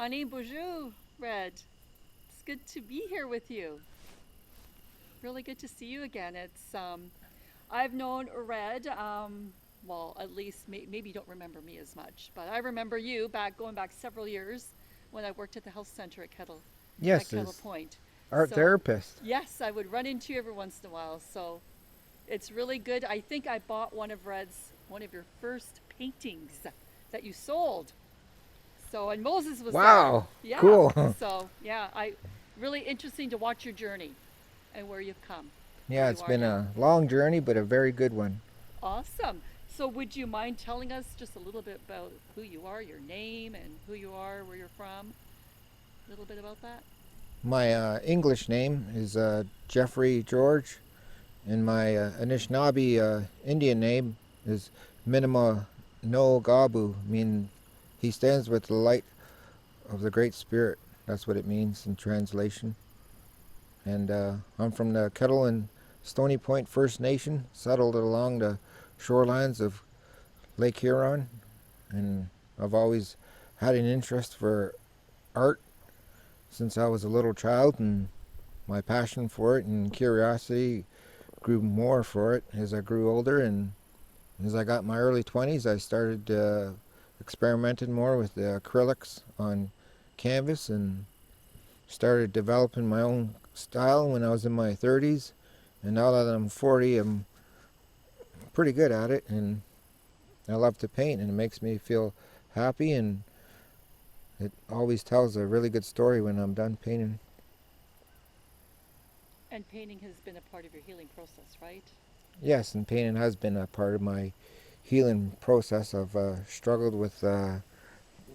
Bonnie. Bonjour, Red. It's good to be here with you. Really good to see you again. I've known Red, well, at least maybe you don't remember me as much, but I remember you going back several years when I worked at the health center at Yes, Kettle as Point. art So, therapist. yes, I would run into you every once in a while. So it's really good. I think I bought one of your first paintings that you sold. So, and Moses was there. Wow, Yeah. cool. So, yeah, really interesting to watch your journey and where you've come, where Yeah, you it's are been now. a long journey, but a very good one. Awesome. So, would you mind telling us just a little bit about who you are, your name, and who you are, where you're from? A little bit about that? My English name is Jeffrey George, and my Anishinaabe Indian name is Minima No Gabu, meaning he stands with the light of the Great Spirit. That's what it means in translation. And I'm from the Kettle and Stony Point First Nation, settled along the shorelines of Lake Huron, and I've always had an interest for art since I was a little child, and my passion for it and curiosity grew more for it as I grew older. And as I got in my early 20s, I started experimenting more with the acrylics on canvas and started developing my own style when I was in my 30s. And now that I'm 40, I'm pretty good at it, and I love to paint, and it makes me feel happy, and it always tells a really good story when I'm done painting. And painting has been a part of your healing process, right? Yes, and painting has been a part of my healing process. I've struggled with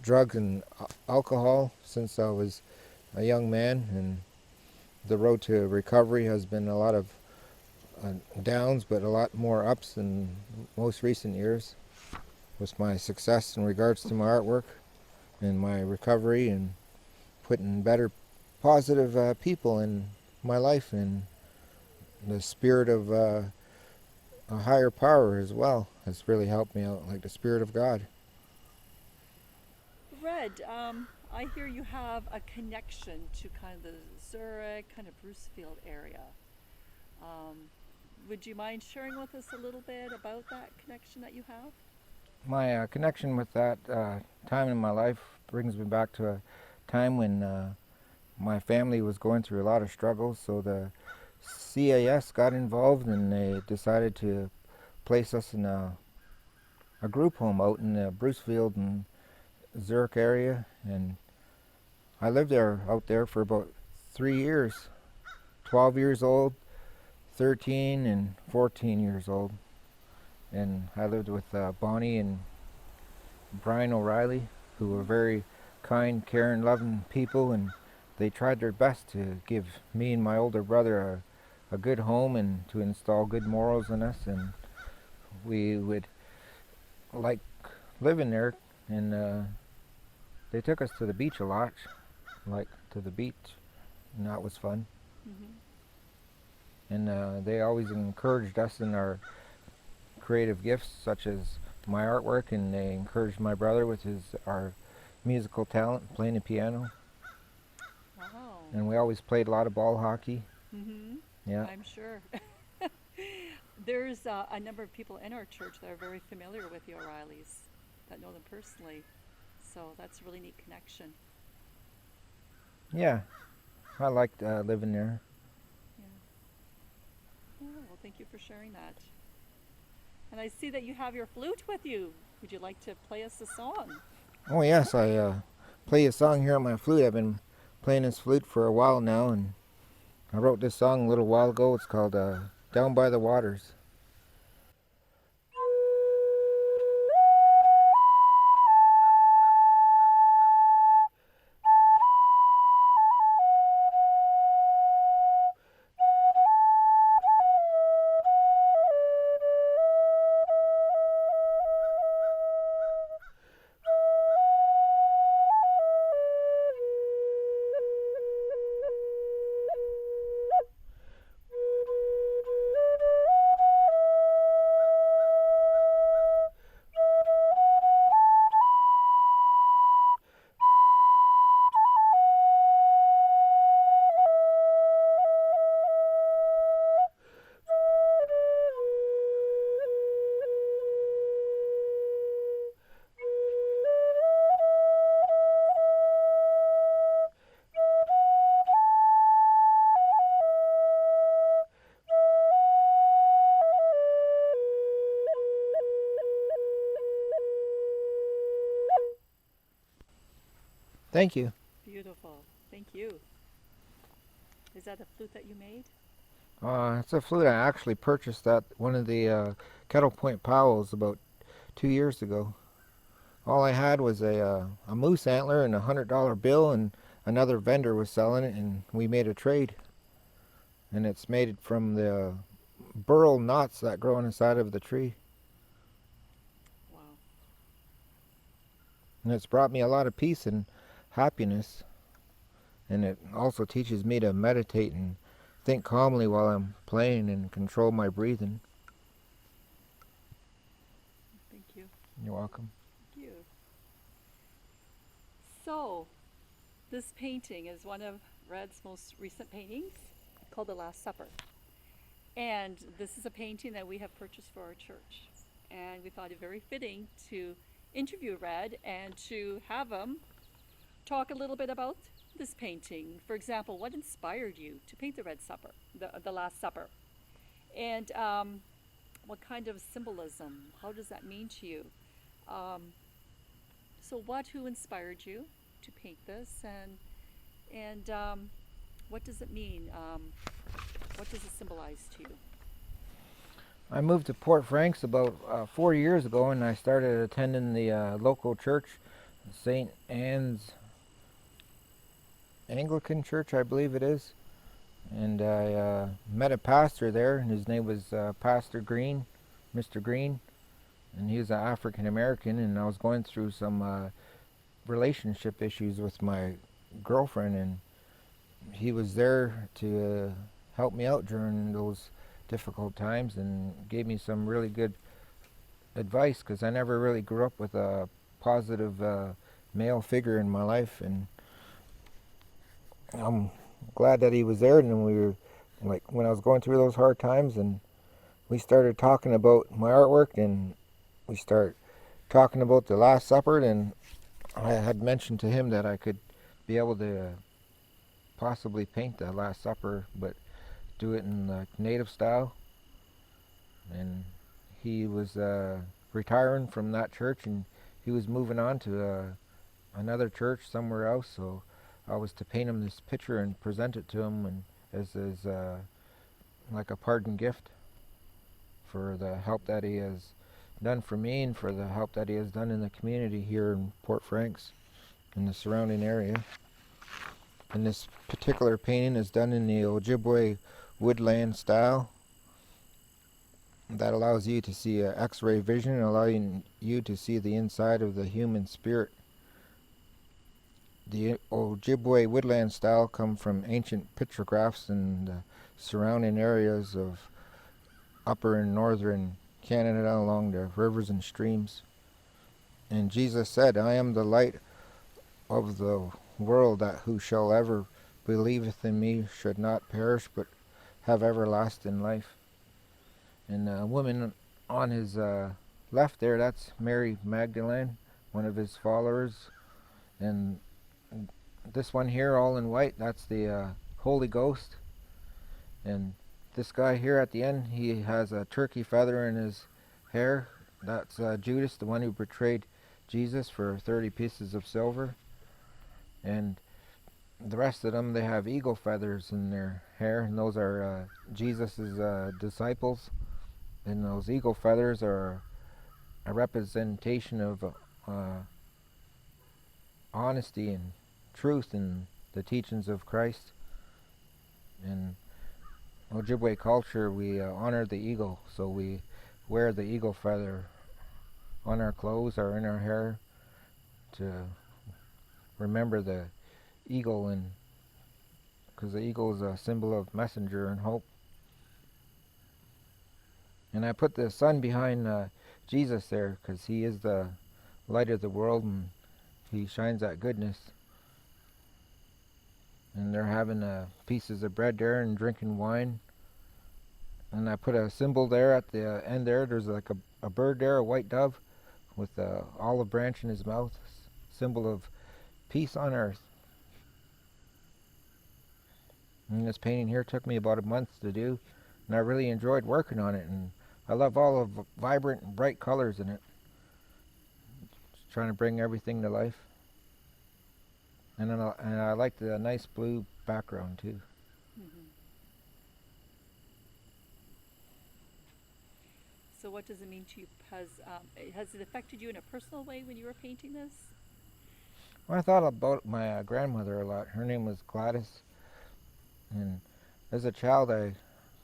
drugs and alcohol since I was a young man, and the road to recovery has been a lot of downs, but a lot more ups in most recent years. With my success in regards to my artwork and my recovery, and putting better, positive people in my life, and the spirit of a higher power as well has really helped me out, like the spirit of God. Red, I hear you have a connection to kind of the Zurich, kind of Brucefield area. Um, would you mind sharing with us a little bit about that connection that you have? My connection with that time in my life brings me back to a time when my family was going through a lot of struggles, so the CAS got involved and they decided to place us in a group home out in the Brucefield and Zurich area, and I lived there out there for about 3 years, 12 years old, 13 and 14 years old. And I lived with Bonnie and Brian O'Reilly, who were very kind, caring, loving people, and they tried their best to give me and my older brother a good home and to install good morals in us. And we would like living there, and they took us to the beach a lot, like to the beach, and that was fun. Mm-hmm. And they always encouraged us in our creative gifts, such as my artwork, and they encouraged my brother with his our musical talent, playing the piano. Wow. And we always played a lot of ball hockey. Mm-hmm. Yeah, I'm sure. There's a number of people in our church that are very familiar with the O'Reillys, that know them personally. So that's a really neat connection. yeah, I liked living there. Yeah. Oh, well, thank you for sharing that. And I see that you have your flute with you. Would you like to play us a song? Oh yes, I play a song here on my flute. I've been playing this flute for a while now, and I wrote this song a little while ago. It's called "Down by the Waters." Thank you. Beautiful. Thank you. Is that a flute that you made? It's a flute I actually purchased at one of the Kettle Point Powells about 2 years ago. All I had was a moose antler and $100 bill, and another vendor was selling it, and we made a trade. And it's made from the burl knots that grow on the side of the tree. Wow. And it's brought me a lot of peace and happiness. And it also teaches me to meditate and think calmly while I'm playing and control my breathing. Thank you. You're welcome. Thank you. So, this painting is one of Red's most recent paintings called The Last Supper. And this is a painting that we have purchased for our church. And we thought it very fitting to interview Red and to have him talk a little bit about this painting. For example, what inspired you to paint the Red Supper, the Last Supper? And what kind of symbolism? How does that mean to you? So who inspired you to paint this, and what does it mean? What does it symbolize to you? I moved to Port Franks about 4 years ago, and I started attending the local church, St. Anne's Anglican Church, I believe it is. And I met a pastor there, and his name was Pastor Green, Mr. Green. And he was an African American, and I was going through some relationship issues with my girlfriend, and he was there to help me out during those difficult times and gave me some really good advice, because I never really grew up with a positive male figure in my life, and I'm glad that he was there. And we were like, when I was going through those hard times, and we started talking about my artwork, and we started talking about the Last Supper, and I had mentioned to him that I could be able to possibly paint the Last Supper, but do it in the native style. And he was retiring from that church, and he was moving on to another church somewhere else, so I was to paint him this picture and present it to him, and as like a parting gift for the help that he has done for me and for the help that he has done in the community here in Port Franks and the surrounding area. And this particular painting is done in the Ojibwe woodland style that allows you to see X-ray vision, allowing you to see the inside of the human spirit. The Ojibwe woodland style come from ancient pictographs in the surrounding areas of upper and northern Canada along the rivers and streams. And Jesus said, I am the light of the world, that whosoever believeth in me should not perish but have everlasting life. And the woman on his left there, that's Mary Magdalene, one of his followers. And this one here, all in white, that's the Holy Ghost. And this guy here at the end, he has a turkey feather in his hair. That's Judas, the one who betrayed Jesus for 30 pieces of silver. And the rest of them, they have eagle feathers in their hair, and those are Jesus's disciples. And those eagle feathers are a representation of honesty and truth in the teachings of Christ. In Ojibwe culture, we honor the eagle, so we wear the eagle feather on our clothes or in our hair to remember the eagle, and because the eagle is a symbol of messenger and hope. And I put the sun behind Jesus there because he is the light of the world, and he shines that goodness. And they're having pieces of bread there and drinking wine. And I put a symbol there at the end there. There's like a bird there, a white dove, with an olive branch in his mouth, symbol of peace on earth. And this painting here took me about a month to do, and I really enjoyed working on it. And I love all the vibrant and bright colors in it. Just trying to bring everything to life. and I like the nice blue background too. Hmm. So what does it mean to you? Has it affected you in a personal way when you were painting this? Well, I thought about my grandmother a lot. Her name was Gladys, and as a child, I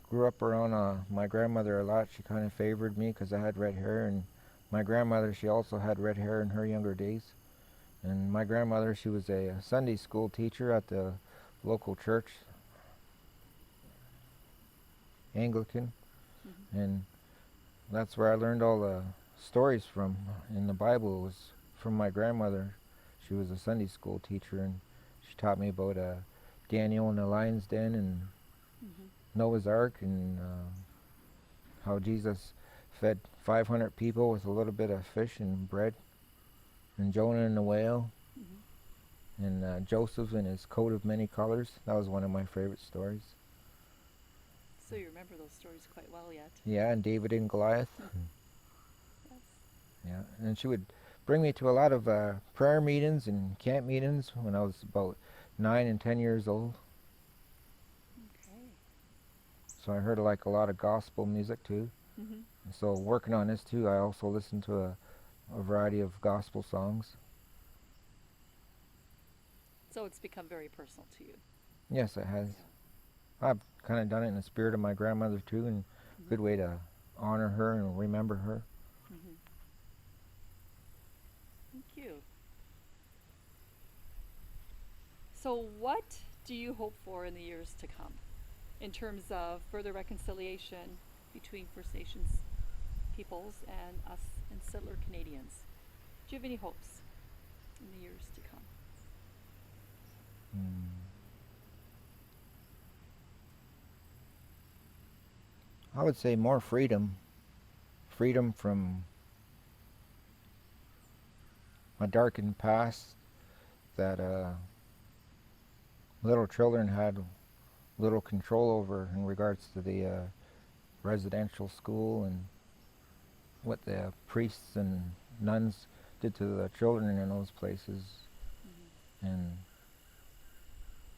grew up around my grandmother a lot. She kind of favored me because I had red hair, and my grandmother, she also had red hair in her younger days. And my grandmother, she was a Sunday school teacher at the local church, Anglican, Hmm. and that's where I learned all the stories from in the Bible. It was from my grandmother. She was a Sunday school teacher, and she taught me about Daniel in the lion's den and Hmm. Noah's Ark, and how Jesus fed 500 people with a little bit of fish and bread, and Jonah and the whale, Hmm. and Joseph in his coat of many colors. That was one of my favorite stories. So you remember those stories quite well yet? Yeah, and David and Goliath. Yes. Yeah, and she would bring me to a lot of prayer meetings and camp meetings when I was about 9 and 10 years old. Okay. So I heard like a lot of gospel music too. Hmm. And so working on this too, I also listened to a variety of gospel songs. So it's become very personal to you. Yes, it has. Yeah. I've kind of done it in the spirit of my grandmother too, and a Hmm. good way to honor her and remember her. Hmm. Thank you. So what do you hope for in the years to come in terms of further reconciliation between First Nations peoples and us and settler Canadians? Do you have any hopes in the years to come? Mm. I would say more freedom. Freedom from a darkened past that little children had little control over in regards to the residential school and what the priests and nuns did to the children in those places. Hmm. And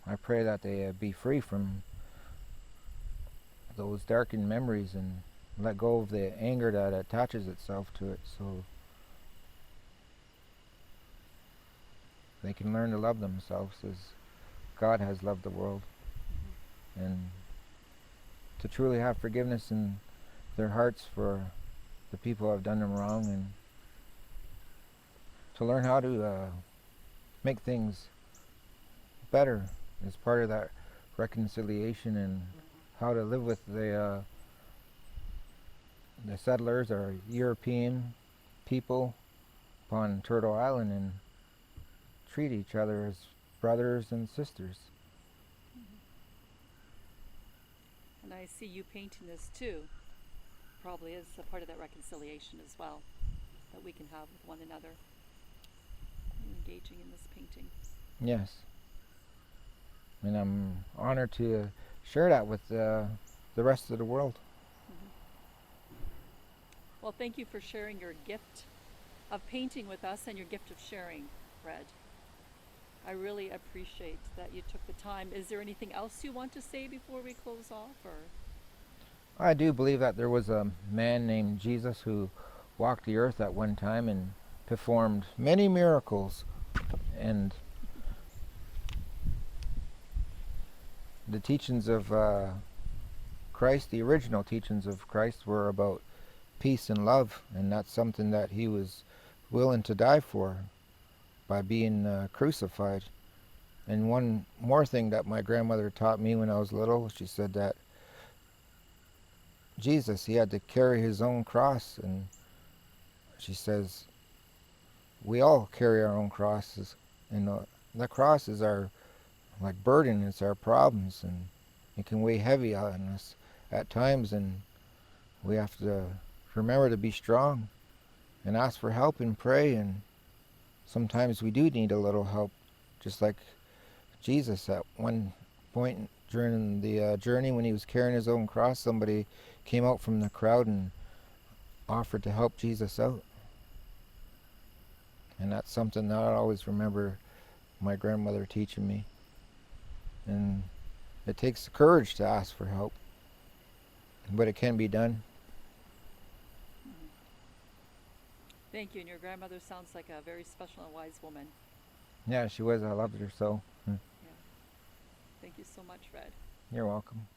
I pray that they be free from those darkened memories and let go of the anger that attaches itself to it, so they can learn to love themselves as God has loved the world, Hmm. and to truly have forgiveness in their hearts for the people who have done them wrong, and to learn how to make things better as part of that reconciliation, and how to live with the settlers or European people upon Turtle Island and treat each other as brothers and sisters. And I see you painting this too, probably as a part of that reconciliation as well, that we can have with one another, you engaging in this painting. Yes, and I'm honored to share that with the rest of the world. Hmm. Well, thank you for sharing your gift of painting with us and your gift of sharing, Red. I really appreciate that you took the time. Is there anything else you want to say before we close off, or? I do believe that there was a man named Jesus who walked the earth at one time and performed many miracles, and the teachings of Christ, the original teachings of Christ, were about peace and love, and that's something that he was willing to die for by being crucified. And one more thing that my grandmother taught me when I was little, she said that Jesus, he had to carry his own cross, and she says we all carry our own crosses, and the cross is our like burden, it's our problems, and it can weigh heavy on us at times, and we have to remember to be strong and ask for help and pray, and sometimes we do need a little help, just like Jesus at one point during the journey when he was carrying his own cross, somebody came out from the crowd and offered to help Jesus out. And that's something that I always remember, my grandmother teaching me. And it takes the courage to ask for help, but it can be done. Thank you. And your grandmother sounds like a very special and wise woman. Yeah, she was. I loved her so. Yeah. Thank you so much, Red. You're welcome.